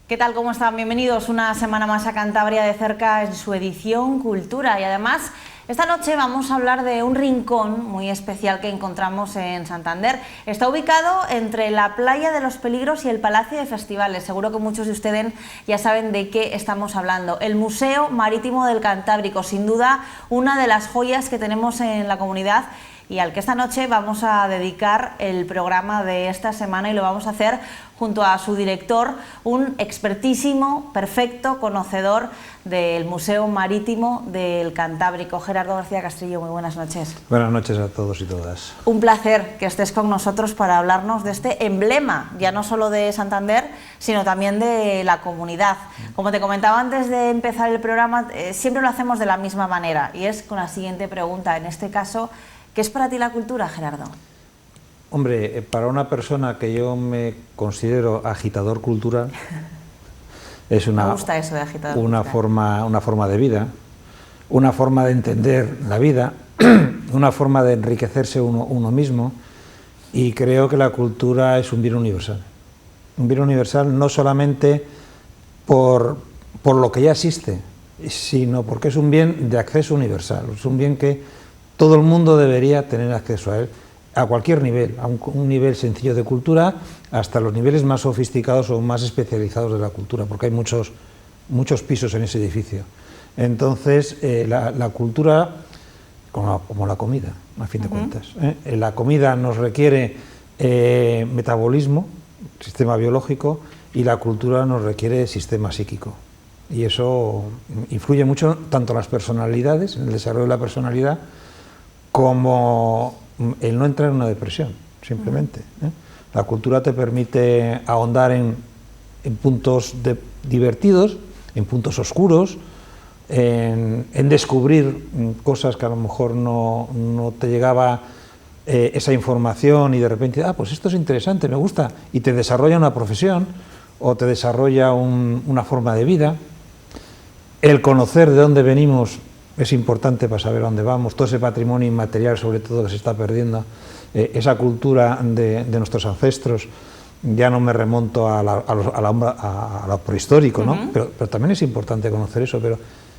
¿Qué tal? ¿Cómo están? Bienvenidos una semana más a Cantabria de cerca en su edición Cultura. Y además, esta noche vamos a hablar de un rincón muy especial que encontramos en Santander. Está ubicado entre la Playa de los Peligros y el Palacio de Festivales. Seguro que muchos de ustedes ya saben de qué estamos hablando. El Museo Marítimo del Cantábrico, sin duda una de las joyas que tenemos en la comunidad y al que esta noche vamos a dedicar el programa de esta semana, y lo vamos a hacer junto a su director, un expertísimo, perfecto conocedor del Museo Marítimo del Cantábrico. Gerardo García Castrillo, muy buenas noches. Buenas noches a todos y todas. Un placer que estés con nosotros para hablarnos de este emblema, ya no solo de Santander, sino también de la comunidad. Como te comentaba antes de empezar el programa, siempre lo hacemos de la misma manera, y es con la siguiente pregunta. En este caso, ¿qué es para ti la cultura, Gerardo? Hombre, para una persona que yo me considero agitador cultural, es Me gusta eso de agitador una forma de vida, una forma de entender la vida, una forma de enriquecerse uno mismo, y creo que la cultura es un bien universal. Un bien universal no solamente por lo que ya existe, sino porque es un bien de acceso universal, es un bien que todo el mundo debería tener acceso a él, a cualquier nivel, a un nivel sencillo de cultura hasta los niveles más sofisticados o más especializados de la cultura, porque hay muchos pisos en ese edificio. Entonces, la cultura, como la comida, a fin de cuentas. La comida nos requiere metabolismo, sistema biológico, y la cultura nos requiere sistema psíquico. Y eso influye mucho tanto en las personalidades, en el desarrollo de la personalidad, como el no entrar en una depresión, simplemente. La cultura te permite ahondar en puntos divertidos, en puntos oscuros, en descubrir cosas que a lo mejor no te llegaba esa información, y de repente, pues esto es interesante, me gusta, y te desarrolla una profesión o te desarrolla una forma de vida. El conocer de dónde venimos es importante para saber a dónde vamos, todo ese patrimonio inmaterial, sobre todo, que se está perdiendo, esa cultura de nuestros ancestros. Ya no me remonto a lo prehistórico, ¿no? Pero también es importante conocer eso, pero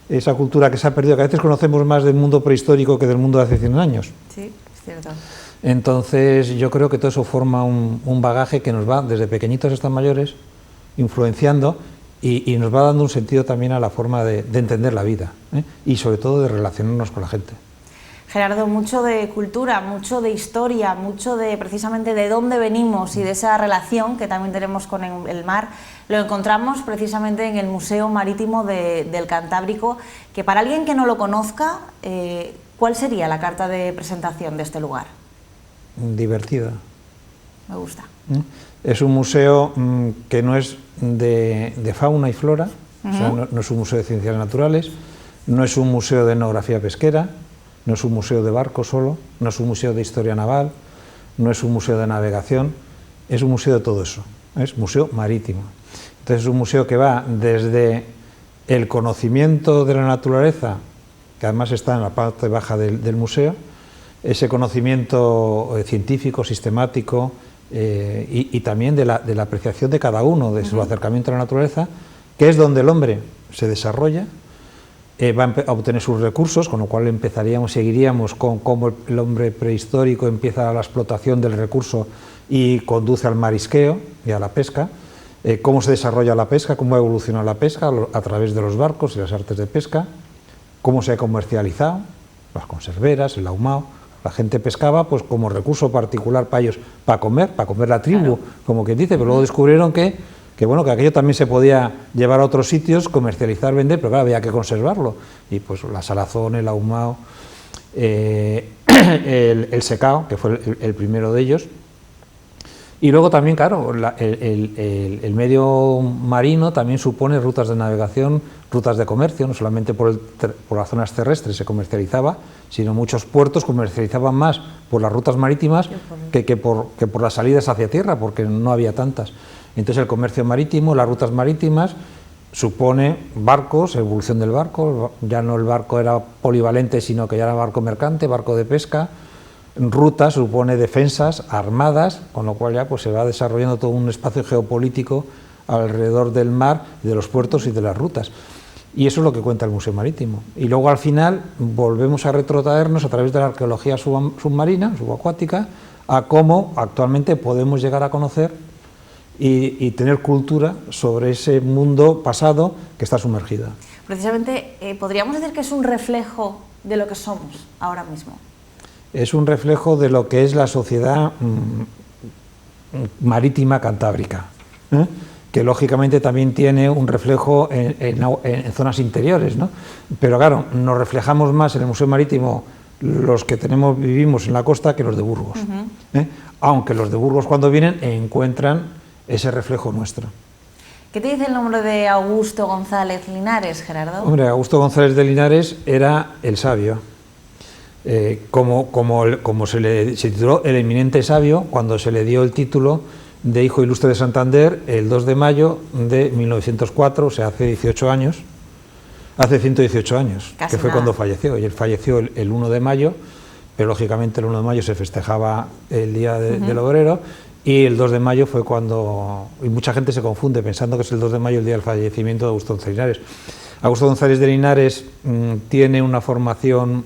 esa cultura que se ha perdido, que a veces conocemos más del mundo prehistórico que del mundo de hace 100 años. Sí, es cierto. Entonces, yo creo que todo eso forma un bagaje que nos va, desde pequeñitos hasta mayores, influenciando, y nos va dando un sentido también a la forma de entender la vida, y sobre todo de relacionarnos con la gente. Gerardo, mucho de cultura, mucho de historia, mucho de precisamente de dónde venimos y de esa relación que también tenemos con el mar, lo encontramos precisamente en el Museo Marítimo del Cantábrico, que para alguien que no lo conozca, ¿cuál sería la carta de presentación de este lugar? Divertida. Me gusta. Es un museo que no es de fauna y flora, o sea, no es un museo de ciencias naturales, no es un museo de etnografía pesquera, no es un museo de barcos solo, no es un museo de historia naval, no es un museo de navegación, es un museo de todo eso, es museo marítimo. Entonces es un museo que va desde el conocimiento de la naturaleza, que además está en la parte baja del museo, ese conocimiento científico, sistemático, y también de la apreciación de cada uno, de su acercamiento a la naturaleza, que es donde el hombre se desarrolla, va a obtener sus recursos, con lo cual seguiríamos con cómo el hombre prehistórico empieza la explotación del recurso y conduce al marisqueo y a la pesca, cómo se desarrolla la pesca, cómo evoluciona la pesca a través de los barcos y las artes de pesca, cómo se ha comercializado, las conserveras, el ahumado. La gente pescaba pues como recurso particular para ellos, para comer la tribu, claro, como quien dice, pero luego descubrieron que aquello también se podía llevar a otros sitios, comercializar, vender, pero claro, había que conservarlo. Y pues la salazón, el ahumado, el secao, que fue el primero de ellos. Y luego también, claro, el medio marino también supone rutas de navegación, rutas de comercio, no solamente por las zonas terrestres se comercializaba, sino muchos puertos comercializaban más por las rutas marítimas que por las salidas hacia tierra, porque no había tantas. Entonces el comercio marítimo, las rutas marítimas, supone barcos, evolución del barco, ya no el barco era polivalente, sino que ya era barco mercante, barco de pesca. Rutas supone defensas armadas, con lo cual ya pues se va desarrollando todo un espacio geopolítico alrededor del mar, de los puertos y de las rutas. Y eso es lo que cuenta el Museo Marítimo. Y luego al final volvemos a retrotraernos a través de la arqueología submarina, subacuática, a cómo actualmente podemos llegar a conocer y tener cultura sobre ese mundo pasado que está sumergido. Precisamente, ¿podríamos decir que es un reflejo de lo que somos ahora mismo? Es un reflejo de lo que es la sociedad marítima cantábrica, que lógicamente también tiene un reflejo en zonas interiores, ¿no? Pero claro, nos reflejamos más en el Museo Marítimo los que vivimos en la costa que los de Burgos, aunque los de Burgos cuando vienen encuentran ese reflejo nuestro. ¿Qué te dice el nombre de Augusto González Linares, Gerardo? Hombre, Augusto González de Linares era el sabio. Como se tituló el eminente sabio cuando se le dio el título de Hijo Ilustre de Santander el 2 de mayo de 1904, o sea, hace 118 años, Casi que fue nada. cuando falleció, y él falleció el 1 de mayo, pero lógicamente el 1 de mayo se festejaba el Día del Obrero, y el 2 de mayo fue cuando, y mucha gente se confunde pensando que es el 2 de mayo el día del fallecimiento de Augusto González de Linares. Augusto González de Linares tiene una formación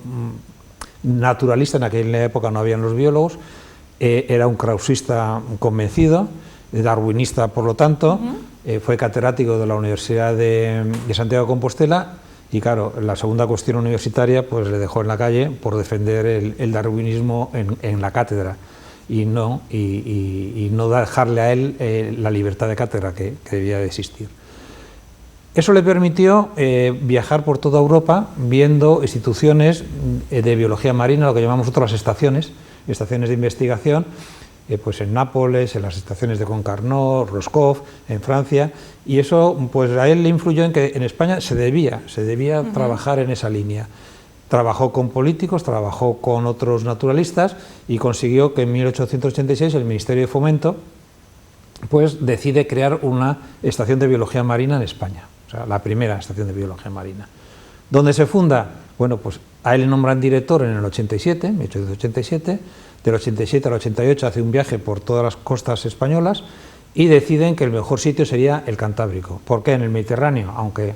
naturalista, en aquella época no habían los biólogos, era un krausista convencido, darwinista por lo tanto, fue catedrático de la Universidad de Santiago de Compostela, y claro, la segunda cuestión universitaria pues le dejó en la calle por defender el darwinismo en la cátedra y no dejarle a él la libertad de cátedra que debía de existir. Eso le permitió viajar por toda Europa viendo instituciones de biología marina, lo que llamamos nosotros las estaciones de investigación, pues en Nápoles, en las estaciones de Concarneau, Roscoff, en Francia, y eso pues a él le influyó en que en España se debía trabajar en esa línea. Trabajó con políticos, trabajó con otros naturalistas y consiguió que en 1886 el Ministerio de Fomento pues decide crear una estación de biología marina en España. O sea, la primera estación de biología marina. ¿Dónde se funda? Bueno, pues a él le nombran director en el 87, 1887, del 87 al 88 hace un viaje por todas las costas españolas y deciden que el mejor sitio sería el Cantábrico. ¿Por qué? En el Mediterráneo, aunque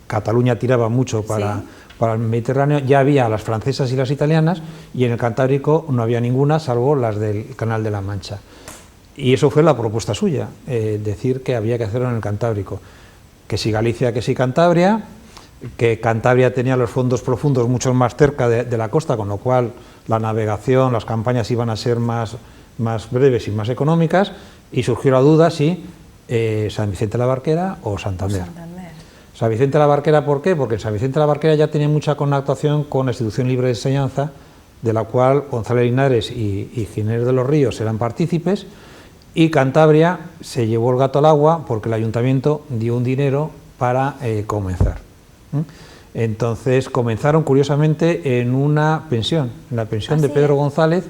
Cataluña tiraba mucho para el Mediterráneo, ya había las francesas y las italianas, y en el Cantábrico no había ninguna, salvo las del Canal de la Mancha. Y eso fue la propuesta suya, decir que había que hacerlo en el Cantábrico. Que si Galicia, que si Cantabria, que Cantabria tenía los fondos profundos mucho más cerca de la costa, con lo cual la navegación, las campañas iban a ser más breves y más económicas, y surgió la duda si San Vicente de la Barquera o Santander. San Vicente de la Barquera, ¿por qué? Porque San Vicente de la Barquera ya tenía mucha connotación con la Institución Libre de Enseñanza, de la cual González Linares y Ginés de los Ríos eran partícipes, y Cantabria se llevó el gato al agua porque el ayuntamiento dio un dinero para comenzar. Entonces comenzaron curiosamente en una pensión, en la pensión de Pedro González,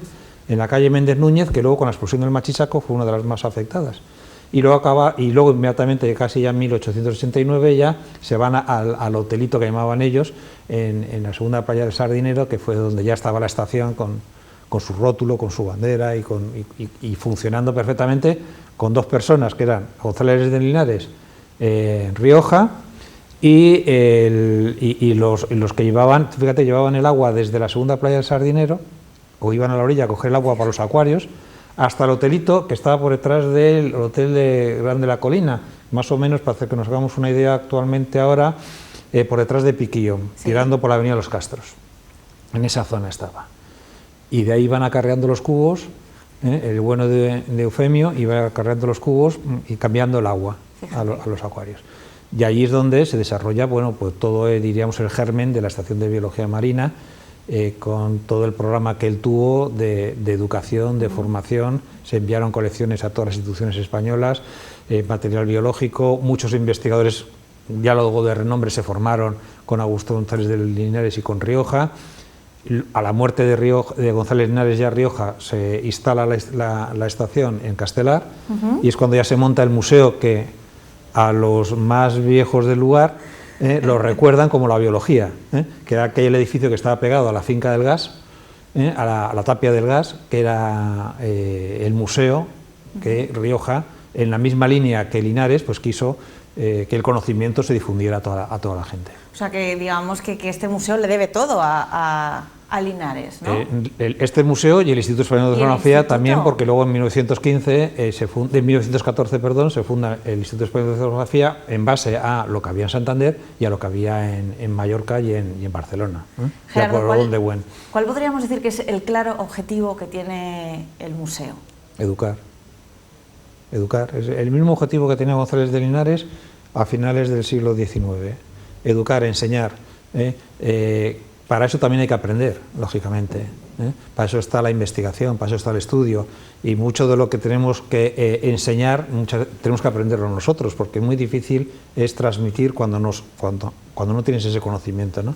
en la calle Méndez Núñez, que luego con la explosión del Machichaco fue una de las más afectadas. Y luego inmediatamente, casi ya en 1889, ya se van al hotelito que llamaban ellos, en la segunda playa del Sardinero, que fue donde ya estaba la estación con su rótulo, con su bandera y funcionando perfectamente, con dos personas que eran González de Linares, Rioja, y los que llevaban, fíjate, llevaban el agua desde la segunda playa del Sardinero, o iban a la orilla a coger el agua para los acuarios, hasta el hotelito que estaba por detrás del hotel de Gran de la Colina, más o menos, para hacer que nos hagamos una idea actualmente ahora, por detrás de Piquillón, tirando por la avenida Los Castros. En esa zona estaba. Y de ahí iban acarreando los cubos, el bueno de Eufemio iba acarreando los cubos y cambiando el agua a los acuarios. Y allí es donde se desarrolla, bueno, pues todo, diríamos, el germen de la Estación de Biología Marina, con todo el programa que él tuvo de educación, de formación. Se enviaron colecciones a todas las instituciones españolas, material biológico, muchos investigadores, diálogo de renombre, se formaron con Augusto González de Linares y con Rioja. A la muerte de González Linares ya Rioja, se instala la estación en Castelar, y es cuando ya se monta el museo que a los más viejos del lugar lo recuerdan como la biología, que era aquel edificio que estaba pegado a la finca del gas, a la tapia del gas, que era el museo que Rioja en la misma línea que Linares, pues quiso que el conocimiento se difundiera a toda la gente. O sea, que digamos que este museo le debe todo a Linares, ¿no? Este museo y el Instituto Español de Oceanografía también, porque luego en 1914 se funda el Instituto Español de Oceanografía en base a lo que había en Santander y a lo que había en Mallorca y en Barcelona. Gerardo, ¿cuál podríamos decir que es el claro objetivo que tiene el museo? Educar. Educar. Es el mismo objetivo que tenía González de Linares a finales del siglo XIX. Educar, enseñar. Para eso también hay que aprender, lógicamente. Para eso está la investigación, para eso está el estudio. Y mucho de lo que tenemos que enseñar, tenemos que aprenderlo nosotros, porque muy difícil es transmitir cuando no tienes ese conocimiento, ¿no?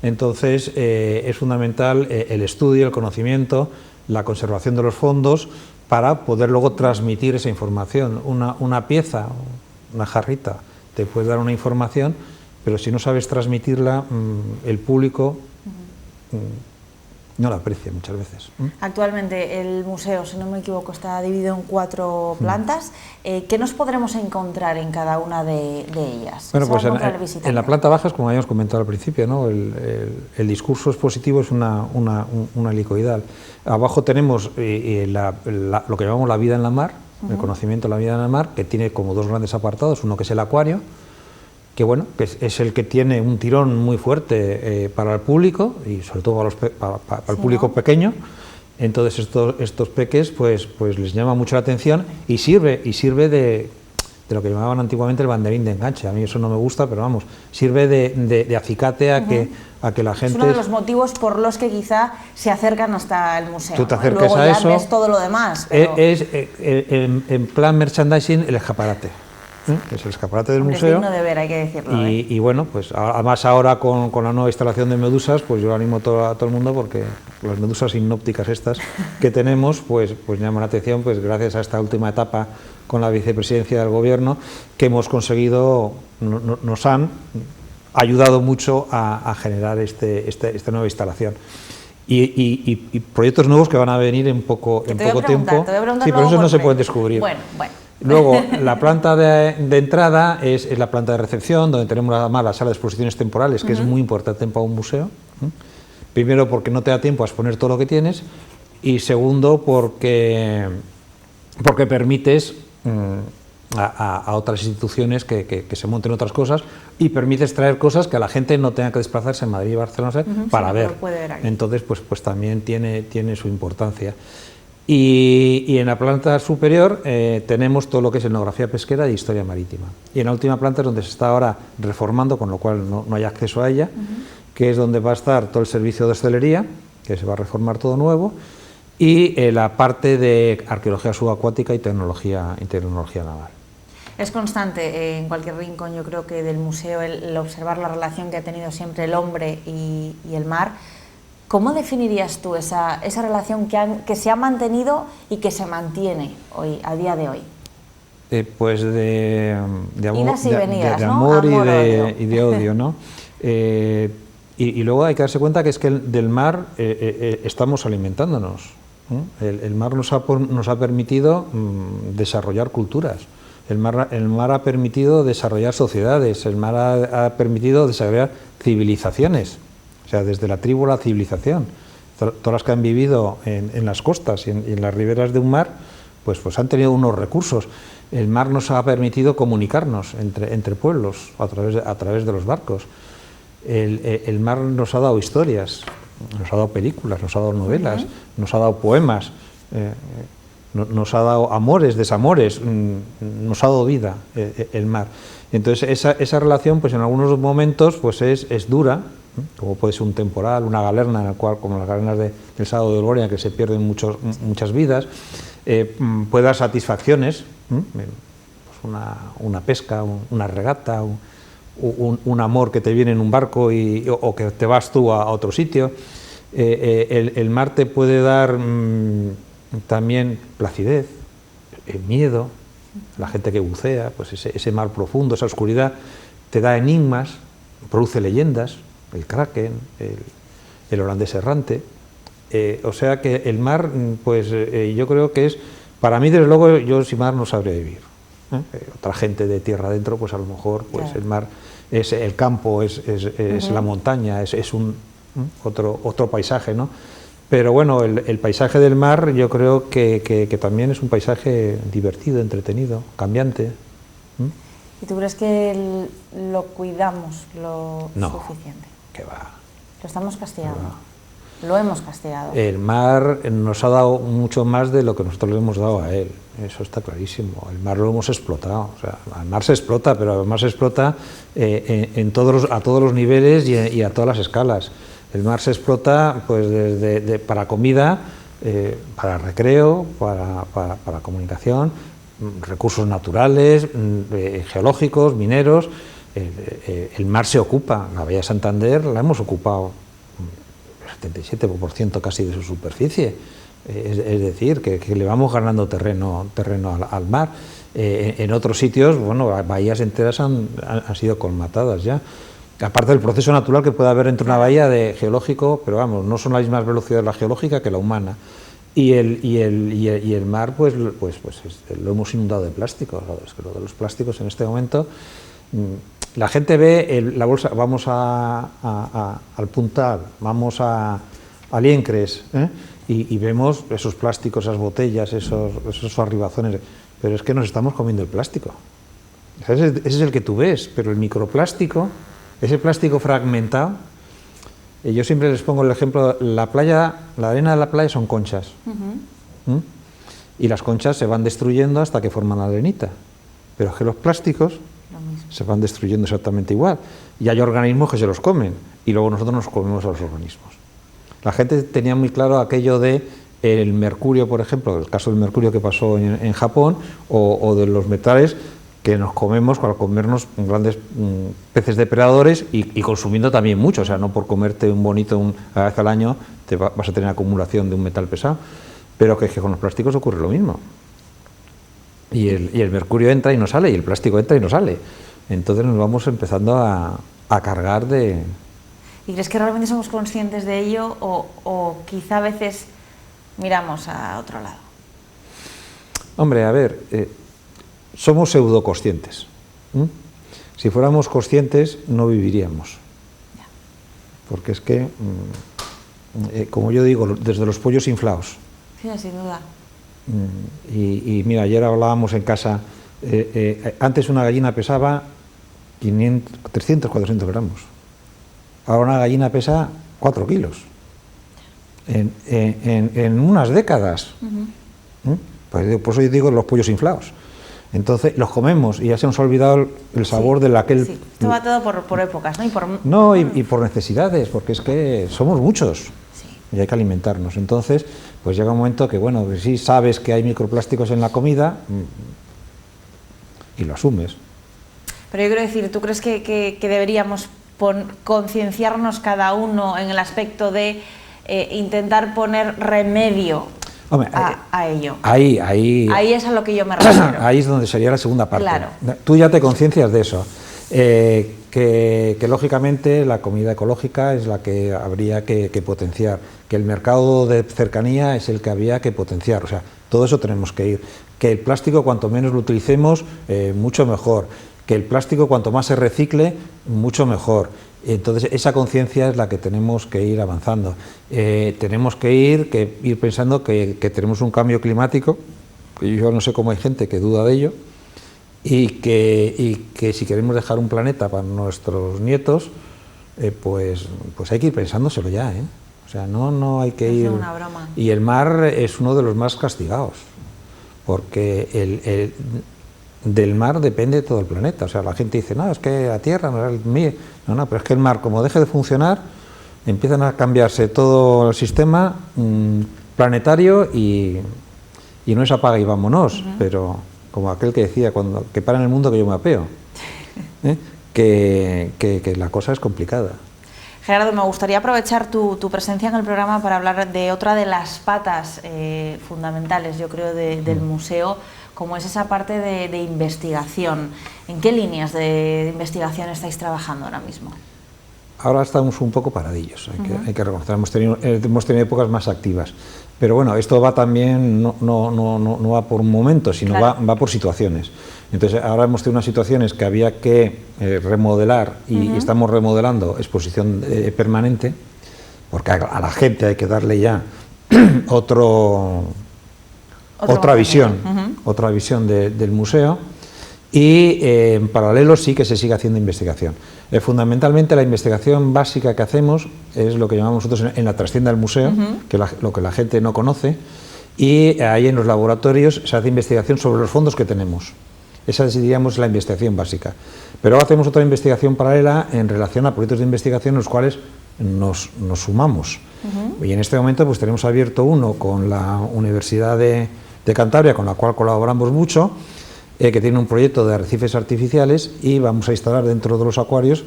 Entonces, es fundamental el estudio, el conocimiento, la conservación de los fondos, para poder luego transmitir esa información. Una pieza, una jarrita, te puede dar una información, pero si no sabes transmitirla, el público no la aprecia muchas veces. Actualmente el museo, si no me equivoco, está dividido en 4 plantas. ¿Qué nos podremos encontrar en cada una de ellas? Bueno, pues en la planta baja, como habíamos comentado al principio, ¿no? El discurso expositivo es una helicoidal. Abajo tenemos lo que llamamos la vida en la mar, el conocimiento de la vida en la mar, que tiene como 2 grandes apartados, uno que es el acuario, que bueno, que es el que tiene un tirón muy fuerte para el público y sobre todo para el público pequeño. Entonces estos peques pues les llama mucho la atención y sirve de lo que llamaban antiguamente el banderín de enganche. A mí eso no me gusta, pero vamos, sirve de acicate a que la gente... Es uno de los motivos por los que quizá se acercan hasta el museo. Tú te acercas luego a ya eso, ves todo lo demás. Pero... Es en plan merchandising el escaparate. Es el escaparate del museo. Es digno de ver, hay que decirlo. Y bueno, pues además ahora con la nueva instalación de medusas, pues yo animo a todo el mundo, porque las medusas sinópticas estas que tenemos, pues llaman la atención, pues gracias a esta última etapa con la vicepresidencia del gobierno, que hemos conseguido, nos han ayudado mucho a generar esta nueva instalación. Y proyectos nuevos que van a venir en poco tiempo. Sí, pero eso no se pueden descubrir. Bueno. Luego, la planta de entrada es la planta de recepción, donde tenemos además la sala de exposiciones temporales, que es muy importante para un museo. Primero, porque no te da tiempo a exponer todo lo que tienes, y segundo, porque permites a otras instituciones que se monten otras cosas, y permites traer cosas que a la gente no tenga que desplazarse en Madrid y Barcelona para ver. Entonces, pues también tiene su importancia. Y en la planta superior tenemos todo lo que es etnografía pesquera e historia marítima. Y en la última planta es donde se está ahora reformando, con lo cual no hay acceso a ella, que es donde va a estar todo el servicio de hostelería, que se va a reformar todo nuevo, y la parte de arqueología subacuática y tecnología naval. Es constante en cualquier rincón, yo creo que del museo, el observar la relación que ha tenido siempre el hombre y el mar. ¿Cómo definirías tú esa relación que se ha mantenido y que se mantiene hoy, a día de hoy? Pues de amor, venidas, de ¿no? amor y de odio, ¿no? Y luego hay que darse cuenta que es que del mar estamos alimentándonos. El mar nos ha permitido desarrollar culturas. El mar ha permitido desarrollar sociedades. El mar ha permitido desarrollar civilizaciones. O sea, desde la tribu a la civilización. Todas las que han vivido en las costas y en las riberas de un mar, pues han tenido unos recursos. El mar nos ha permitido comunicarnos entre pueblos a través de los barcos. El mar nos ha dado historias, nos ha dado películas, nos ha dado novelas, nos ha dado poemas, nos ha dado amores, desamores, nos ha dado vida el mar. Entonces esa relación, pues en algunos momentos pues es dura, como puede ser un temporal, una galerna, en el cual, como las galernas del Sábado de Gloria, que se pierden muchas vidas, puede dar satisfacciones, pues una pesca, una regata, un amor que te viene en un barco o que te vas tú a otro sitio. El mar te puede dar también placidez, miedo. La gente que bucea, pues ese mar profundo, esa oscuridad, te da enigmas, produce leyendas. El kraken, el holandés errante. O sea que el mar, pues yo creo que es, para mí desde luego, yo sin mar no sabría vivir. Otra gente de tierra adentro, pues a lo mejor pues claro. El mar es el campo, es la montaña, es otro paisaje, ¿no? Pero bueno, el paisaje del mar yo creo que también es un paisaje divertido, entretenido, cambiante. ¿Y tú crees que lo cuidamos lo suficiente? Que va. Lo estamos castigando. Lo hemos castigado. El mar nos ha dado mucho más de lo que nosotros le hemos dado a él. Eso está clarísimo. El mar lo hemos explotado. O sea, el mar se explota, pero además se explota a todos los niveles y a todas las escalas. El mar se explota pues para comida, para recreo, para comunicación, recursos naturales, geológicos, mineros. El mar se ocupa. La Bahía de Santander la hemos ocupado 77% casi de su superficie, es decir, que le vamos ganando terreno al mar. En otros sitios, bueno, bahías enteras han sido colmatadas ya. Aparte del proceso natural que puede haber entre una bahía de geológico, pero vamos, no son las mismas velocidades la geológica que la humana. Y el mar, pues lo hemos inundado de plástico. Es que lo de los plásticos en este momento... La gente ve la bolsa, vamos al Puntal, vamos a Liencres, y vemos esos plásticos, esas botellas, esos arribazones, pero es que nos estamos comiendo el plástico. Ese es el que tú ves, pero el microplástico, ese plástico fragmentado, yo siempre les pongo el ejemplo, la arena de la playa son conchas, y las conchas se van destruyendo hasta que forman la arenita, pero es que los plásticos se van destruyendo exactamente igual, y hay organismos que se los comen, y luego nosotros nos comemos a los organismos. La gente tenía muy claro aquello de el mercurio, por ejemplo, el caso del mercurio que pasó en Japón, o de los metales que nos comemos para comernos grandes peces depredadores y consumiendo también mucho, o sea, no por comerte un bonito una vez al año vas a tener acumulación de un metal pesado, pero que con los plásticos ocurre lo mismo. Y el mercurio entra y no sale, y el plástico entra y no sale. Entonces nos vamos empezando a cargar de... ¿Y crees que realmente somos conscientes de ello o quizá a veces miramos a otro lado? Hombre, a ver, somos pseudoconscientes. Si fuéramos conscientes no viviríamos. Ya. Porque es que, como yo digo, desde los pollos inflados. Sí, sin duda. Y mira, ayer hablábamos en casa, antes una gallina pesaba 300, 400 gramos. Ahora una gallina pesa 4 kilos. En unas décadas. Pues por eso yo digo los pollos inflados. Entonces los comemos y ya se nos ha olvidado el sabor de aquel... Sí, esto va todo por épocas, ¿no? No, y por necesidades, porque es que somos muchos. Sí. Y hay que alimentarnos. Entonces, pues llega un momento que, bueno, que sí sabes que hay microplásticos en la comida y lo asumes. Pero yo quiero decir, ¿tú crees que deberíamos concienciarnos cada uno en el aspecto de intentar poner remedio a ello? Ahí es a lo que yo me refiero. Ahí es donde sería la segunda parte. Claro. Tú ya te conciencias de eso. Que lógicamente la comida ecológica es la que habría que potenciar, que el mercado de cercanía es el que habría que potenciar, o sea, todo eso tenemos que ir, que el plástico cuanto menos lo utilicemos, mucho mejor, que el plástico cuanto más se recicle, mucho mejor. Entonces esa conciencia es la que tenemos que ir avanzando. Tenemos que ir pensando que tenemos un cambio climático, que yo no sé cómo hay gente que duda de ello, y que si queremos dejar un planeta para nuestros nietos, pues hay que ir pensándoselo ya, ¿eh? O sea, no hay que ir... Es una broma. Y el mar es uno de los más castigados, porque del mar depende todo el planeta. O sea, la gente dice, no, es que la Tierra no es el mío. No, pero es que el mar, como deje de funcionar, empiezan a cambiarse todo el sistema planetario y no es apaga y vámonos, pero... como aquel que decía, que para en el mundo que yo me apeo, que la cosa es complicada. Gerardo, me gustaría aprovechar tu presencia en el programa para hablar de otra de las patas fundamentales, yo creo, del museo, como es esa parte de investigación. ¿En qué líneas de investigación estáis trabajando ahora mismo? ahora estamos un poco paradillos, hay que reconocer, hemos tenido épocas más activas. Pero bueno, esto va también, no va por momentos, sino claro. va por situaciones. Entonces, ahora hemos tenido unas situaciones que había que remodelar y estamos remodelando exposición permanente, porque a la gente hay que darle ya otra visión del museo. Y en paralelo sí que se sigue haciendo investigación. Fundamentalmente la investigación básica que hacemos es lo que llamamos nosotros en la trastienda del museo, que lo que la gente no conoce, y ahí en los laboratorios se hace investigación sobre los fondos que tenemos. Esa diríamos la investigación básica. Pero hacemos otra investigación paralela en relación a proyectos de investigación en los cuales nos sumamos. Y en este momento pues tenemos abierto uno con la Universidad de Cantabria, con la cual colaboramos mucho, que tiene un proyecto de arrecifes artificiales, y vamos a instalar dentro de los acuarios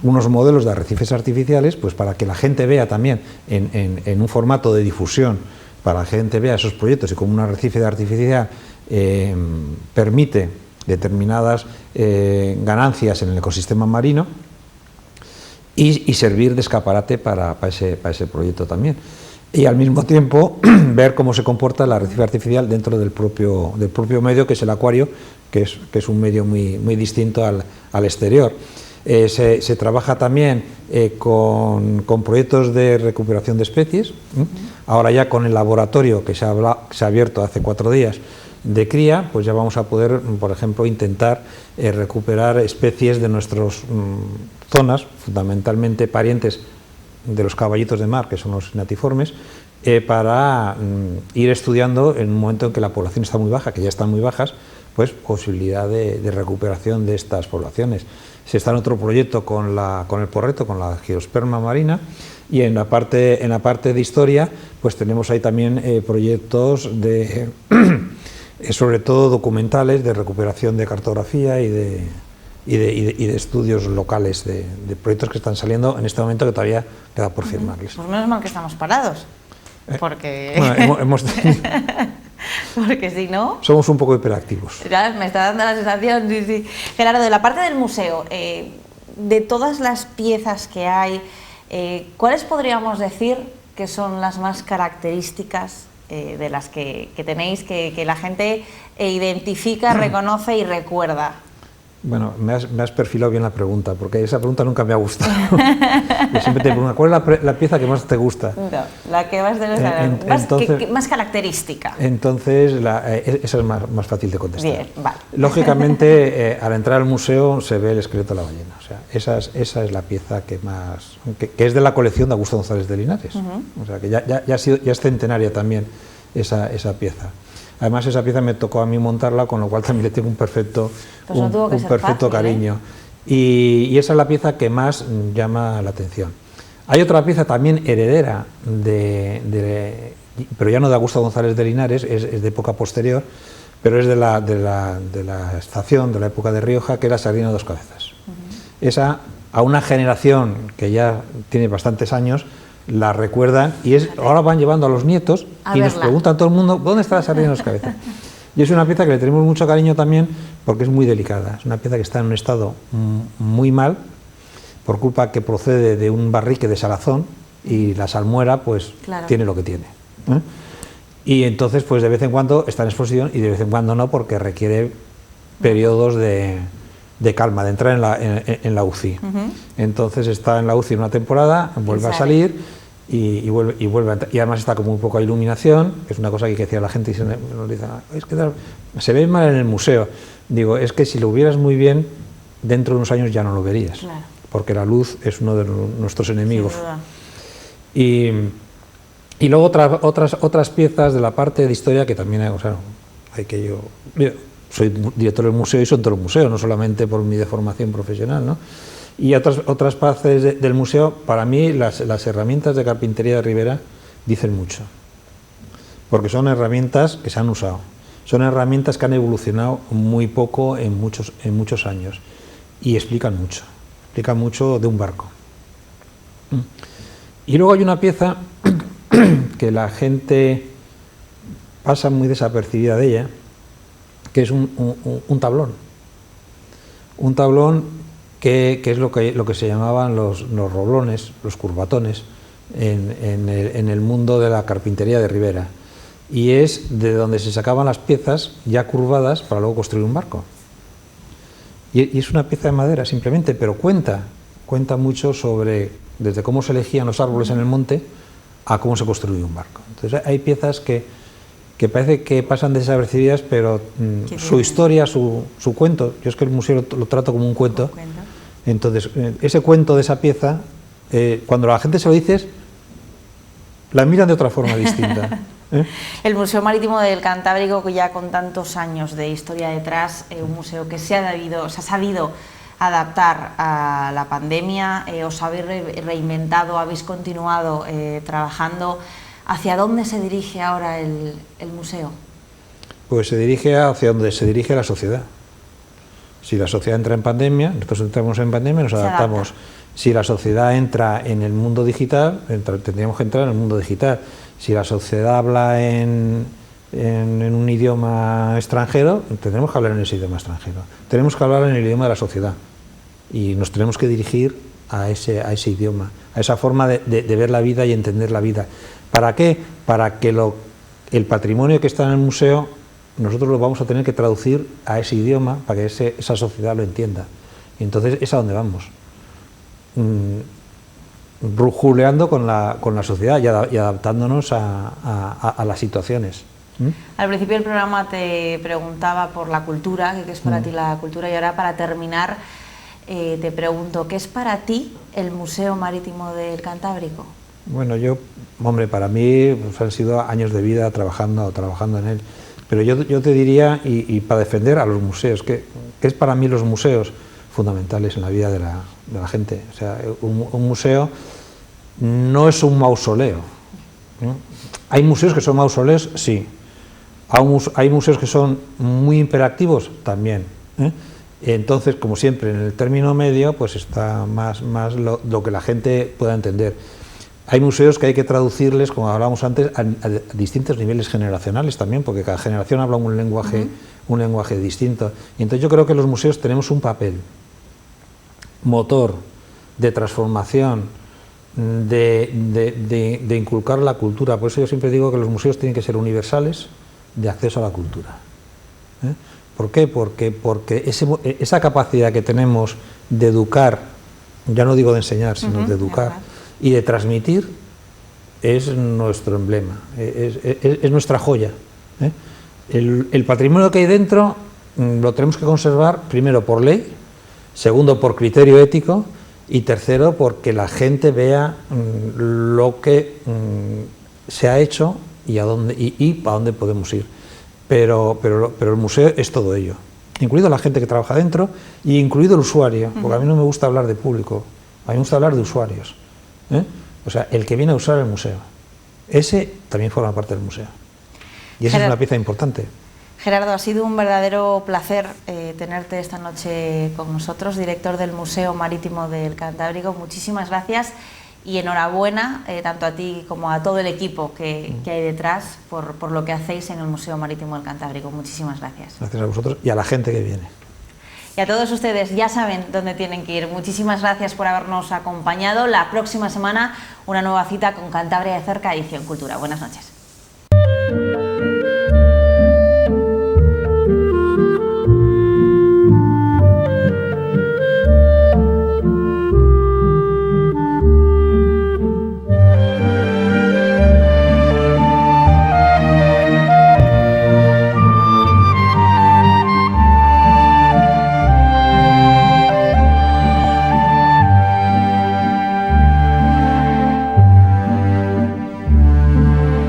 unos modelos de arrecifes artificiales, pues para que la gente vea también en un formato de difusión, para que la gente vea esos proyectos y como un arrecife artificial permite determinadas ganancias en el ecosistema marino, y servir de escaparate para ese proyecto también. Y al mismo tiempo ver cómo se comporta el arrecife artificial dentro del propio medio, que es el acuario, que es un medio muy distinto al exterior. Se trabaja también con proyectos de recuperación de especies. Ahora ya con el laboratorio que se ha abierto hace 4 días de cría, pues ya vamos a poder, por ejemplo, intentar recuperar especies de nuestras zonas, fundamentalmente parientes de los caballitos de mar, que son los natiformes, para ir estudiando en un momento en que la población está muy baja, que ya están muy bajas, pues posibilidad de recuperación de estas poblaciones. Se está en otro proyecto con el porreto, con la geosperma marina, y en la parte de historia pues tenemos ahí también proyectos de sobre todo documentales de recuperación de cartografía y de estudios locales, de proyectos que están saliendo en este momento, que todavía queda por firmarles. Pues menos mal que estamos parados, porque... Bueno, porque si no... Somos un poco hiperactivos. Ya me está dando la sensación, sí. Gerardo, de la parte del museo, de todas las piezas que hay, ¿cuáles podríamos decir que son las más características de las que tenéis, que la gente identifica, reconoce y recuerda? Bueno, me has perfilado bien la pregunta, porque esa pregunta nunca me ha gustado. Yo siempre te pregunto, ¿cuál es la pieza que más te gusta? No, la que más te gusta, más característica. Entonces, esa es más fácil de contestar. Bien, vale. Lógicamente, al entrar al museo se ve el esqueleto de la ballena. O sea, esa es la pieza que es de la colección de Augusto González de Linares. O sea, que ya es centenaria también esa pieza. Además, esa pieza me tocó a mí montarla, con lo cual también le tengo un perfecto cariño. Y esa es la pieza que más llama la atención. Hay otra pieza también heredera, pero ya no de Augusto González de Linares, es de época posterior, pero es de la estación, de la época de Rioja, que era Sardina de 2 cabezas. Esa, a una generación que ya tiene bastantes años, la recuerdan, y ahora van llevando a los nietos y nos preguntan todo el mundo, ¿dónde está la sardina de 2 cabezas? Y es una pieza que le tenemos mucho cariño también, porque es muy delicada. Es una pieza que está en un estado muy mal, por culpa que procede de un barrique de salazón, y la salmuera pues tiene lo que tiene. Y entonces pues de vez en cuando está en exposición y de vez en cuando no, porque requiere periodos de calma, de entrar en la UCI. Entonces está en la UCI una temporada, vuelve a salir y vuelve a entrar. Y además está con muy poca iluminación, que es una cosa que decía la gente, y nos dice, es que se ve mal en el museo. Digo, es que si lo vieras muy bien, dentro de unos años ya no lo verías, porque la luz es uno de nuestros enemigos. Y luego otras piezas de la parte de historia que también hay que yo soy director del museo y soy todo el museo, no solamente por mi deformación profesional, ¿no? Y otras partes del museo, para mí las herramientas de carpintería de Ribera dicen mucho, porque son herramientas que se han usado, son herramientas que han evolucionado muy poco en muchos años, y explican mucho de un barco. Y luego hay una pieza que la gente pasa muy desapercibida de ella, que es un tablón. Un tablón que es lo que se llamaban los roblones, los curbatones, en el mundo de la carpintería de Ribera. Y es de donde se sacaban las piezas ya curvadas para luego construir un barco. Y es una pieza de madera simplemente, pero cuenta mucho sobre desde cómo se elegían los árboles en el monte a cómo se construye un barco. Entonces hay piezas que parece que pasan desapercibidas, pero su historia, su cuento, yo es que el museo lo trato como un cuento. Entonces ese cuento de esa pieza, cuando la gente se lo dices, la miran de otra forma distinta. El Museo Marítimo del Cantábrico, ya con tantos años de historia detrás, un museo que se ha sabido adaptar a la pandemia, os habéis reinventado, habéis continuado trabajando. ¿Hacia dónde se dirige ahora el museo? Pues se dirige hacia donde se dirige la sociedad. Si la sociedad entra en pandemia, nosotros entramos en pandemia, nos adaptamos. Si la sociedad entra en el mundo digital, tendríamos que entrar en el mundo digital. Si la sociedad habla en un idioma extranjero, tendremos que hablar en ese idioma extranjero. Tenemos que hablar en el idioma de la sociedad y nos tenemos que dirigir a ese idioma, a esa forma de ver la vida y entender la vida. ¿Para qué? Para que el patrimonio que está en el museo nosotros lo vamos a tener que traducir a ese idioma para que esa sociedad lo entienda. Y entonces es a donde vamos. Brujuleando con la sociedad y adaptándonos a las situaciones. Al principio del programa te preguntaba por la cultura, qué es para ti la cultura, y ahora para terminar te pregunto, ¿qué es para ti el Museo Marítimo del Cantábrico? Bueno, para mí pues, han sido años de vida trabajando en él, pero yo te diría, y para defender a los museos, que es para mí los museos fundamentales en la vida de la gente. O sea, un museo no es un mausoleo. ¿Hay museos que son mausoleos? Sí. ¿Hay museos que son muy hiperactivos? También. Entonces, como siempre, en el término medio, pues está más lo que la gente pueda entender. Hay museos que hay que traducirles, como hablábamos antes, a distintos niveles generacionales también, porque cada generación habla un lenguaje distinto. Y entonces yo creo que los museos tenemos un papel motor de transformación, de inculcar la cultura. Por eso yo siempre digo que los museos tienen que ser universales de acceso a la cultura. ¿Por qué? Porque esa capacidad que tenemos de educar, ya no digo de enseñar, sino de educar y de transmitir, es nuestro emblema, es nuestra joya. El patrimonio que hay dentro lo tenemos que conservar, primero por ley, segundo por criterio ético y tercero porque la gente vea lo que se ha hecho y a dónde podemos ir. Pero el museo es todo ello, incluido la gente que trabaja dentro y incluido el usuario, porque a mí no me gusta hablar de público, a mí me gusta hablar de usuarios. O sea, el que viene a usar el museo, ese también forma parte del museo. Y esa es una pieza importante. Gerardo, ha sido un verdadero placer tenerte esta noche con nosotros, director del Museo Marítimo del Cantábrico. Muchísimas gracias y enhorabuena tanto a ti como a todo el equipo que hay detrás por lo que hacéis en el Museo Marítimo del Cantábrico. Muchísimas gracias. Gracias a vosotros y a la gente que viene. Y a todos ustedes, ya saben dónde tienen que ir. Muchísimas gracias por habernos acompañado. La próxima semana una nueva cita con Cantabria de Cerca, edición Cultura. Buenas noches.